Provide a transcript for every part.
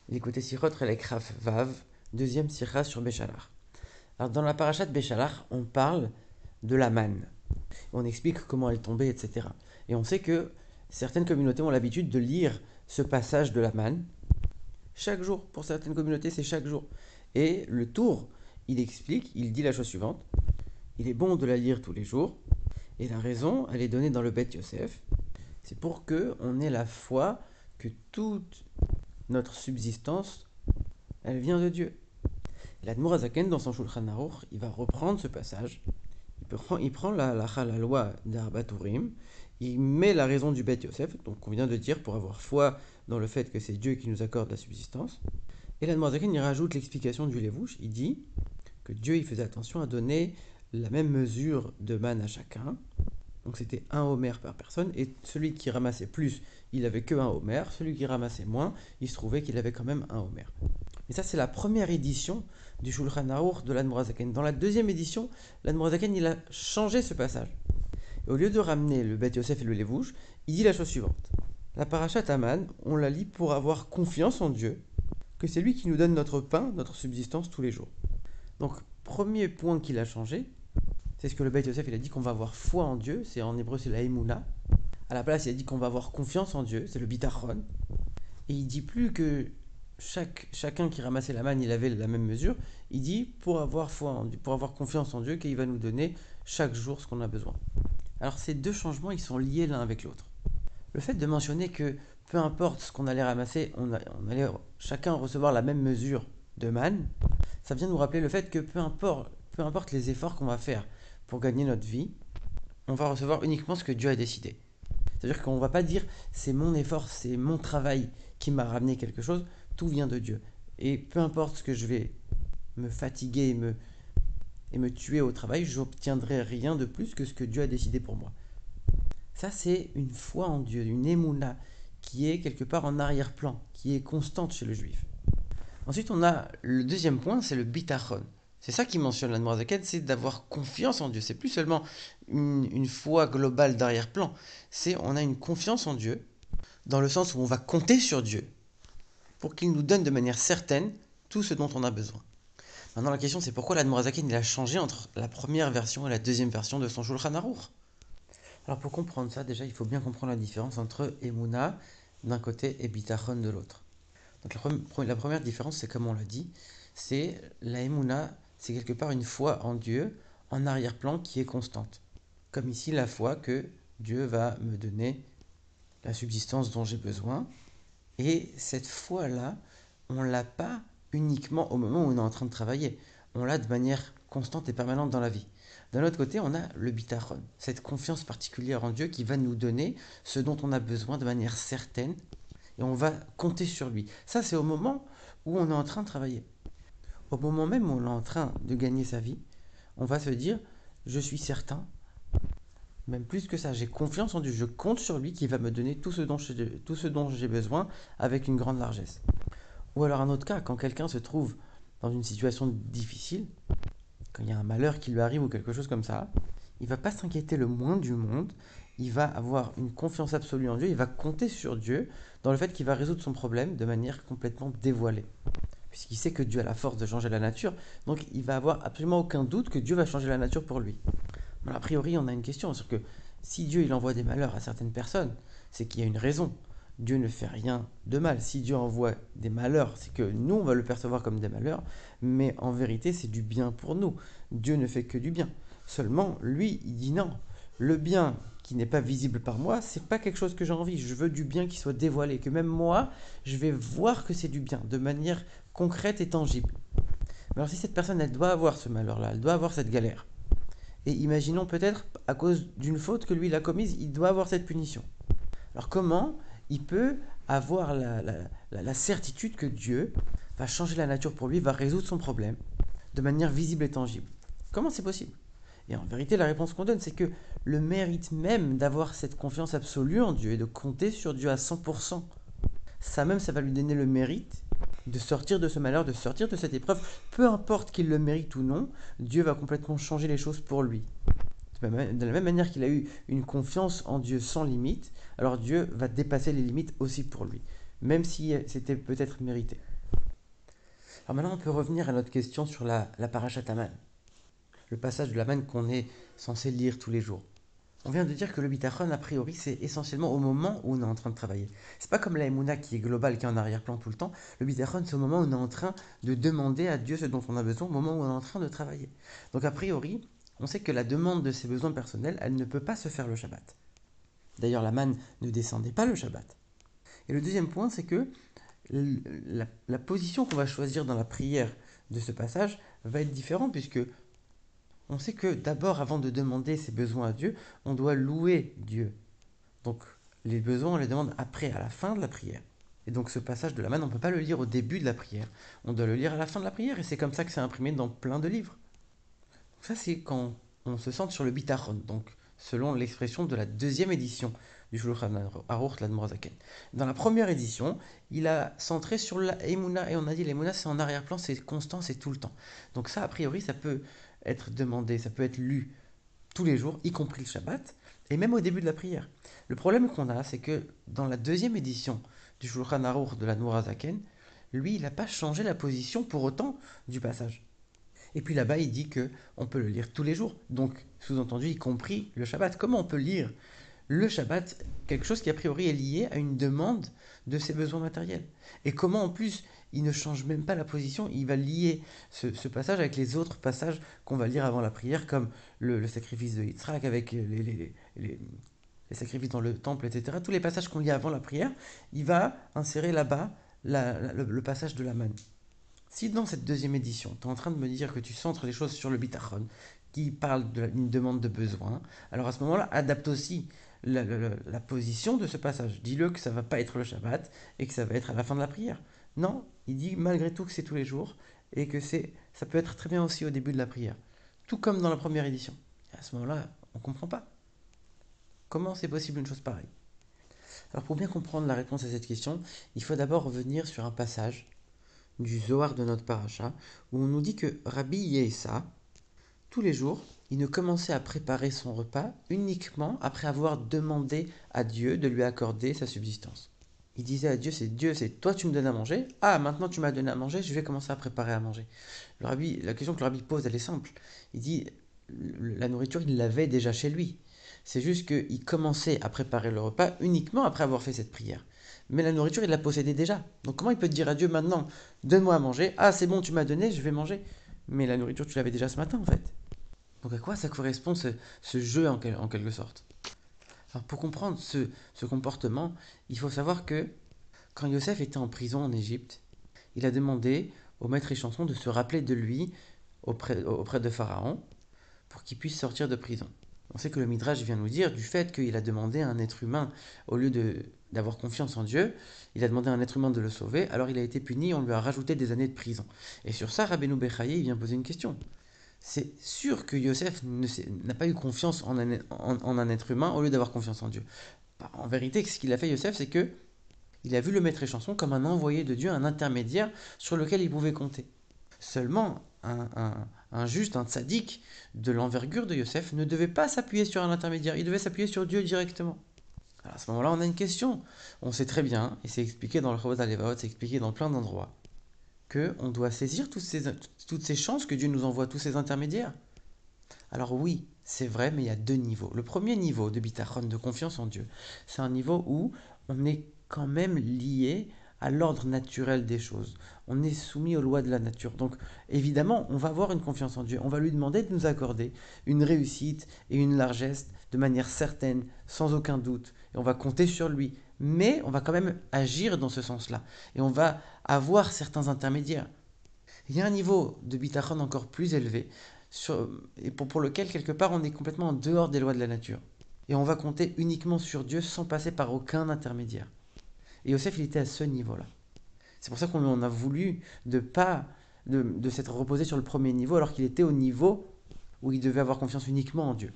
L'écouter Sirot Relek Raf Vav, deuxième sira sur Béchalar. Alors dans la parashat Béchalar, on parle de la manne. On explique comment elle tombait, etc. Et on sait que certaines communautés ont l'habitude de lire ce passage de la manne chaque jour. Pour certaines communautés, c'est chaque jour. Et le tour, il explique, il dit la chose suivante. Il est bon de la lire tous les jours. Et la raison, elle est donnée dans le Beth Yosef. C'est pour que on ait la foi que toute notre subsistance, elle vient de Dieu. L'Admour Azaken, dans son Shulchan Aruch, il va reprendre ce passage. Il prend la loi d'Arbatourim, il met la raison du Beth Yosef, donc on vient de dire pour avoir foi dans le fait que c'est Dieu qui nous accorde la subsistance. Et l'Admour Azaken, il rajoute l'explication du Levouche. Il dit que Dieu il faisait attention à donner la même mesure de manne à chacun. Donc c'était un homer par personne, et celui qui ramassait plus, il avait que un homer. Celui qui ramassait moins, il se trouvait qu'il avait quand même un homer. Et ça, c'est la première édition du Shulchan Aruch de l'Admour Hazaken. Dans la deuxième édition, l'Admour Hazaken, il a changé ce passage. Et au lieu de ramener le Beth Yosef et le Levouche, il dit la chose suivante. La parashat Aman, on la lit pour avoir confiance en Dieu, que c'est lui qui nous donne notre pain, notre subsistance tous les jours. Donc, premier point qu'il a changé, c'est ce que le Beth Yosef, il a dit qu'on va avoir foi en Dieu, c'est en hébreu c'est la Emouna. À la place, il a dit qu'on va avoir confiance en Dieu, c'est le Bitachon. Et il dit plus que chacun qui ramassait la manne, il avait la même mesure. Il dit pour avoir foi en Dieu, pour avoir confiance en Dieu, qu'il va nous donner chaque jour ce qu'on a besoin. Alors ces deux changements, ils sont liés l'un avec l'autre. Le fait de mentionner que peu importe ce qu'on allait ramasser, on allait chacun recevoir la même mesure de manne, ça vient nous rappeler le fait que peu importe les efforts qu'on va faire pour gagner notre vie, on va recevoir uniquement ce que Dieu a décidé. C'est-à-dire qu'on ne va pas dire c'est mon effort, c'est mon travail qui m'a ramené quelque chose, tout vient de Dieu. Et peu importe ce que je vais me fatiguer et me tuer au travail, j'obtiendrai rien de plus que ce que Dieu a décidé pour moi. Ça, c'est une foi en Dieu, une émouna, qui est quelque part en arrière-plan, qui est constante chez le juif. Ensuite, on a le deuxième point, c'est le bitachon. C'est ça qui mentionne l'Admour Hazaken, c'est d'avoir confiance en Dieu. C'est plus seulement une foi globale d'arrière-plan. C'est on a une confiance en Dieu, dans le sens où on va compter sur Dieu pour qu'il nous donne de manière certaine tout ce dont on a besoin. Maintenant, la question, c'est pourquoi l'Admour Hazaken il a changé entre la première version et la deuxième version de son Shulchan Aruch. Alors, pour comprendre ça, déjà, il faut bien comprendre la différence entre Emouna d'un côté et Bitachon de l'autre. Donc, la première différence, c'est comme on l'a dit, c'est la Emouna, c'est quelque part une foi en Dieu en arrière-plan qui est constante. Comme ici, la foi que Dieu va me donner la subsistance dont j'ai besoin. Et cette foi-là, on ne l'a pas uniquement au moment où on est en train de travailler. On l'a de manière constante et permanente dans la vie. D'un autre côté, on a le bitachon, cette confiance particulière en Dieu qui va nous donner ce dont on a besoin de manière certaine et on va compter sur lui. Ça, c'est au moment où on est en train de travailler. Au moment même où on est en train de gagner sa vie, on va se dire, je suis certain, même plus que ça, j'ai confiance en Dieu, je compte sur lui qui va me donner tout ce dont j'ai besoin avec une grande largesse. Ou alors un autre cas, quand quelqu'un se trouve dans une situation difficile, quand il y a un malheur qui lui arrive ou quelque chose comme ça, il ne va pas s'inquiéter le moins du monde, il va avoir une confiance absolue en Dieu, il va compter sur Dieu dans le fait qu'il va résoudre son problème de manière complètement dévoilée. Puisqu'il sait que Dieu a la force de changer la nature, donc il va avoir absolument aucun doute que Dieu va changer la nature pour lui. Mais a priori, on a une question, c'est que si Dieu il envoie des malheurs à certaines personnes, c'est qu'il y a une raison. Dieu ne fait rien de mal. Si Dieu envoie des malheurs, c'est que nous, on va le percevoir comme des malheurs, mais en vérité, c'est du bien pour nous. Dieu ne fait que du bien. Seulement, lui, il dit non. Le bien qui n'est pas visible par moi, c'est pas quelque chose que j'ai envie. Je veux du bien qui soit dévoilé, que même moi, je vais voir que c'est du bien, de manière concrète et tangible. Mais alors si cette personne, elle doit avoir ce malheur-là, elle doit avoir cette galère, et imaginons peut-être, à cause d'une faute que lui il a commise, il doit avoir cette punition. Alors comment il peut avoir la certitude que Dieu va changer la nature pour lui, va résoudre son problème de manière visible et tangible? Comment c'est possible? Et en vérité, la réponse qu'on donne, c'est que le mérite même d'avoir cette confiance absolue en Dieu et de compter sur Dieu à 100%, ça même, ça va lui donner le mérite de sortir de ce malheur, de sortir de cette épreuve. Peu importe qu'il le mérite ou non, Dieu va complètement changer les choses pour lui. De la même manière qu'il a eu une confiance en Dieu sans limite, alors Dieu va dépasser les limites aussi pour lui, même si c'était peut-être mérité. Alors maintenant, on peut revenir à notre question sur la parashat Haman, le passage de la manne qu'on est censé lire tous les jours. On vient de dire que le bitachon, a priori, c'est essentiellement au moment où on est en train de travailler. C'est pas comme la Emouna qui est globale, qui est en arrière-plan tout le temps. Le bitachon, c'est au moment où on est en train de demander à Dieu ce dont on a besoin, au moment où on est en train de travailler. Donc a priori, on sait que la demande de ses besoins personnels, elle ne peut pas se faire le Shabbat. D'ailleurs, la manne ne descendait pas le Shabbat. Et le deuxième point, c'est que la position qu'on va choisir dans la prière de ce passage va être différente, puisque on sait que d'abord, avant de demander ses besoins à Dieu, on doit louer Dieu. Donc les besoins, on les demande après, à la fin de la prière. Et donc ce passage de la manne, on ne peut pas le lire au début de la prière. On doit le lire à la fin de la prière. Et c'est comme ça que c'est imprimé dans plein de livres. Donc ça, c'est quand on se centre sur le bitachon. Donc selon l'expression de la deuxième édition du Shulchan Aruch l'Admorazaken. Dans la première édition, il a centré sur la Emouna. Et on a dit l'Emouna, c'est en arrière-plan, c'est constant, c'est tout le temps. Donc ça, a priori, ça peut être demandé, ça peut être lu tous les jours, y compris le Shabbat, et même au début de la prière. Le problème qu'on a, c'est que dans la deuxième édition du Shulchan Aruch de la Nourazaken, lui, il n'a pas changé la position pour autant du passage. Et puis là-bas, il dit que on peut le lire tous les jours, donc sous-entendu, y compris le Shabbat. Comment on peut lire le Shabbat, quelque chose qui a priori est lié à une demande de ses besoins matériels? Et comment en plus il ne change même pas la position, il va lier ce passage avec les autres passages qu'on va lire avant la prière, comme le sacrifice de Yitzhak, avec les sacrifices dans le temple, etc. Tous les passages qu'on lit avant la prière, il va insérer là-bas le passage de la manne. Si dans cette deuxième édition, tu es en train de me dire que tu centres les choses sur le bitachon, qui parle d'une demande de besoin, alors à ce moment-là, adapte aussi la position de ce passage. Dis-le que ça ne va pas être le Shabbat et que ça va être à la fin de la prière. Non, il dit malgré tout que c'est tous les jours et que ça peut être très bien aussi au début de la prière. Tout comme dans la première édition. Et à ce moment-là, on ne comprend pas. Comment c'est possible une chose pareille? Alors pour bien comprendre la réponse à cette question, il faut d'abord revenir sur un passage du Zohar de notre paracha, où on nous dit que Rabbi Yehesa, tous les jours, il ne commençait à préparer son repas uniquement après avoir demandé à Dieu de lui accorder sa subsistance. Il disait à Dieu, c'est toi tu me donnes à manger, ah maintenant tu m'as donné à manger, je vais commencer à préparer à manger. La question que le Rabbi pose, elle est simple. Il dit, la nourriture, il l'avait déjà chez lui. C'est juste qu'il commençait à préparer le repas uniquement après avoir fait cette prière. Mais la nourriture, il la possédait déjà. Donc comment il peut dire à Dieu maintenant, donne-moi à manger, ah c'est bon, tu m'as donné, je vais manger. Mais la nourriture, tu l'avais déjà ce matin en fait. Donc à quoi ça correspond ce jeu en quelque sorte? Alors pour comprendre ce comportement, il faut savoir que quand Yosef était en prison en Égypte, il a demandé au maître échanson de se rappeler de lui auprès de Pharaon pour qu'il puisse sortir de prison. On sait que le Midrash vient nous dire du fait qu'il a demandé à un être humain, au lieu d'avoir confiance en Dieu, il a demandé à un être humain de le sauver, alors il a été puni, on lui a rajouté des années de prison. Et sur ça, Rabbeinu Bechaye vient poser une question. C'est sûr que Yosef n'a pas eu confiance en un être humain au lieu d'avoir confiance en Dieu. En vérité, ce qu'il a fait Yosef, c'est que il a vu le maître échanson comme un envoyé de Dieu, un intermédiaire sur lequel il pouvait compter. Seulement, un juste, un tzaddik de l'envergure de Yosef ne devait pas s'appuyer sur un intermédiaire, il devait s'appuyer sur Dieu directement. Alors à ce moment-là, on a une question. On sait très bien, et c'est expliqué dans le Chovot HaLevavot, c'est expliqué dans plein d'endroits, qu'on doit saisir toutes ces chances que Dieu nous envoie, tous ces intermédiaires. Alors oui, c'est vrai, mais il y a deux niveaux. Le premier niveau de bitachon, de confiance en Dieu, c'est un niveau où on est quand même lié à l'ordre naturel des choses. On est soumis aux lois de la nature. Donc évidemment, on va avoir une confiance en Dieu. On va lui demander de nous accorder une réussite et une largesse de manière certaine, sans aucun doute. Et on va compter sur lui. Mais on va quand même agir dans ce sens-là. Et on va avoir certains intermédiaires. Il y a un niveau de bitachon encore plus élevé, et pour lequel, quelque part, on est complètement en dehors des lois de la nature. Et on va compter uniquement sur Dieu sans passer par aucun intermédiaire. Et Yosef, il était à ce niveau-là. C'est pour ça qu'on en a voulu de s'être reposé sur le premier niveau, alors qu'il était au niveau où il devait avoir confiance uniquement en Dieu.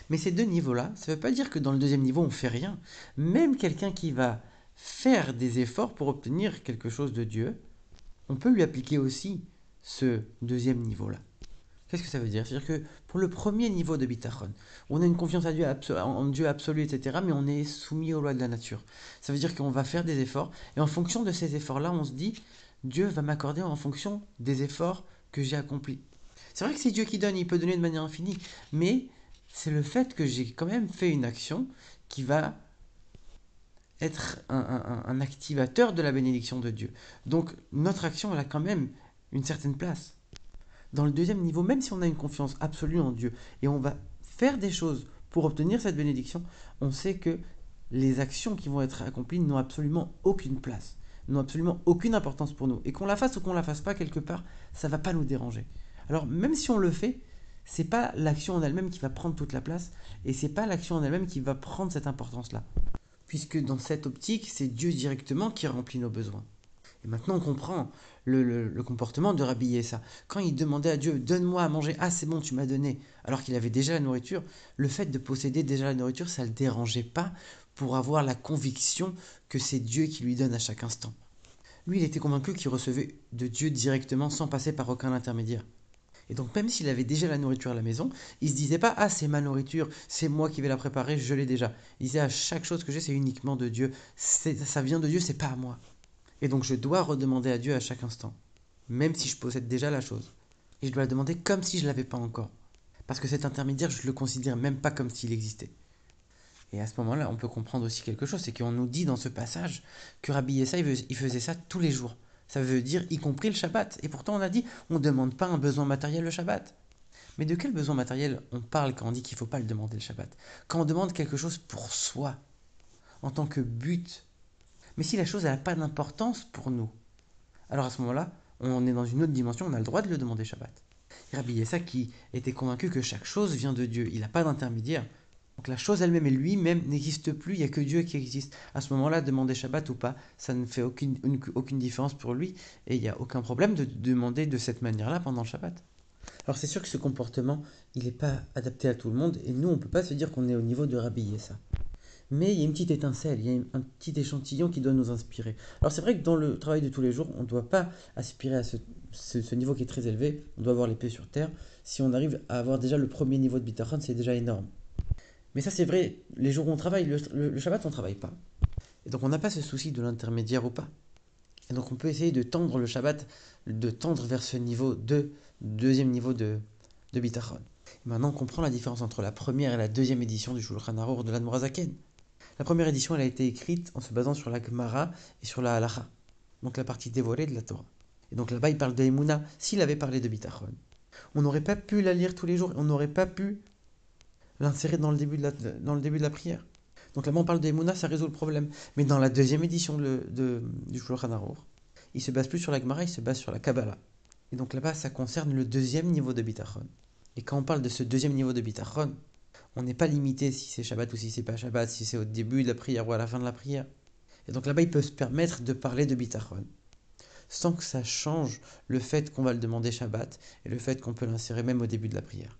Mais ces deux niveaux-là, ça ne veut pas dire que dans le deuxième niveau, on ne fait rien. Même quelqu'un qui va faire des efforts pour obtenir quelque chose de Dieu, on peut lui appliquer aussi ce deuxième niveau-là. Qu'est-ce que ça veut dire? C'est-à-dire que pour le premier niveau de bitachon, on a une confiance à Dieu en Dieu absolu, etc., mais on est soumis aux lois de la nature. Ça veut dire qu'on va faire des efforts, et en fonction de ces efforts-là, on se dit, Dieu va m'accorder en fonction des efforts que j'ai accomplis. C'est vrai que c'est Dieu qui donne, il peut donner de manière infinie, mais c'est le fait que j'ai quand même fait une action qui va être un activateur de la bénédiction de Dieu. Donc notre action, elle a quand même une certaine place. Dans le deuxième niveau, même si on a une confiance absolue en Dieu et on va faire des choses pour obtenir cette bénédiction, on sait que les actions qui vont être accomplies n'ont absolument aucune place, n'ont absolument aucune importance pour nous. Et qu'on la fasse ou qu'on la fasse pas quelque part, ça va pas nous déranger. Alors même si on le fait, c'est pas l'action en elle-même qui va prendre toute la place et c'est pas l'action en elle-même qui va prendre cette importance-là. Puisque dans cette optique, c'est Dieu directement qui remplit nos besoins. Et maintenant, on comprend le comportement de Rabbi Yessa. Quand il demandait à Dieu, donne-moi à manger, ah c'est bon, tu m'as donné, alors qu'il avait déjà la nourriture, le fait de posséder déjà la nourriture, ça ne le dérangeait pas pour avoir la conviction que c'est Dieu qui lui donne à chaque instant. Lui, il était convaincu qu'il recevait de Dieu directement sans passer par aucun intermédiaire. Et donc même s'il avait déjà la nourriture à la maison, il se disait pas ah c'est ma nourriture, c'est moi qui vais la préparer, je l'ai déjà. Il disait à chaque chose que j'ai c'est uniquement de Dieu, ça vient de Dieu, c'est pas à moi. Et donc je dois redemander à Dieu à chaque instant, même si je possède déjà la chose. Et je dois la demander comme si je ne l'avais pas encore. Parce que cet intermédiaire, je ne le considère même pas comme s'il existait. Et à ce moment-là, on peut comprendre aussi quelque chose, c'est qu'on nous dit dans ce passage que Rabbi Yessa, il faisait ça tous les jours. Ça veut dire y compris le Shabbat. Et pourtant, on a dit, on ne demande pas un besoin matériel le Shabbat. Mais de quel besoin matériel on parle quand on dit qu'il ne faut pas le demander le Shabbat? Quand on demande quelque chose pour soi, en tant que but. Mais si la chose n'a pas d'importance pour nous, alors à ce moment-là, on est dans une autre dimension, on a le droit de le demander Shabbat. Et Rabbi Yessa qui était convaincu que chaque chose vient de Dieu, il n'a pas d'intermédiaire. Donc la chose elle-même et lui-même n'existe plus, il n'y a que Dieu qui existe. À ce moment-là, demander Shabbat ou pas, ça ne fait aucune différence pour lui, et il n'y a aucun problème de demander de cette manière-là pendant le Shabbat. Alors c'est sûr que ce comportement, il n'est pas adapté à tout le monde, et nous, on ne peut pas se dire qu'on est au niveau de Rabbi Yessa. Mais il y a une petite étincelle, il y a un petit échantillon qui doit nous inspirer. Alors c'est vrai que dans le travail de tous les jours, on ne doit pas aspirer à ce niveau qui est très élevé, on doit avoir les pieds sur terre. Si on arrive à avoir déjà le premier niveau de bitachon, c'est déjà énorme. Mais ça c'est vrai, les jours où on travaille, le Shabbat on ne travaille pas. Et donc on n'a pas ce souci de l'intermédiaire ou pas. Et donc on peut essayer de tendre le Shabbat, de tendre vers ce niveau deuxième niveau de bitachon. Maintenant on comprend la différence entre la première et la deuxième édition du Shulchan Aruch de l'Admorazaken. La première édition, elle a été écrite en se basant sur la Gemara et sur la Halacha, donc la partie dévoilée de la Torah. Et donc là-bas, il parle de Emouna. S'il avait parlé de Bitachon, on n'aurait pas pu la lire tous les jours, on n'aurait pas pu l'insérer dans le début de la prière. Donc là-bas, on parle de Emouna, ça résout le problème. Mais dans la deuxième édition du Shulchan Aruch, il se base plus sur la Gemara, il se base sur la Kabbalah. Et donc là-bas, ça concerne le deuxième niveau de Bitachon. Et quand on parle de ce deuxième niveau de Bitachon, on n'est pas limité si c'est Shabbat ou si c'est pas Shabbat, si c'est au début de la prière ou à la fin de la prière. Et donc là-bas, il peut se permettre de parler de bitachon, sans que ça change le fait qu'on va le demander Shabbat et le fait qu'on peut l'insérer même au début de la prière.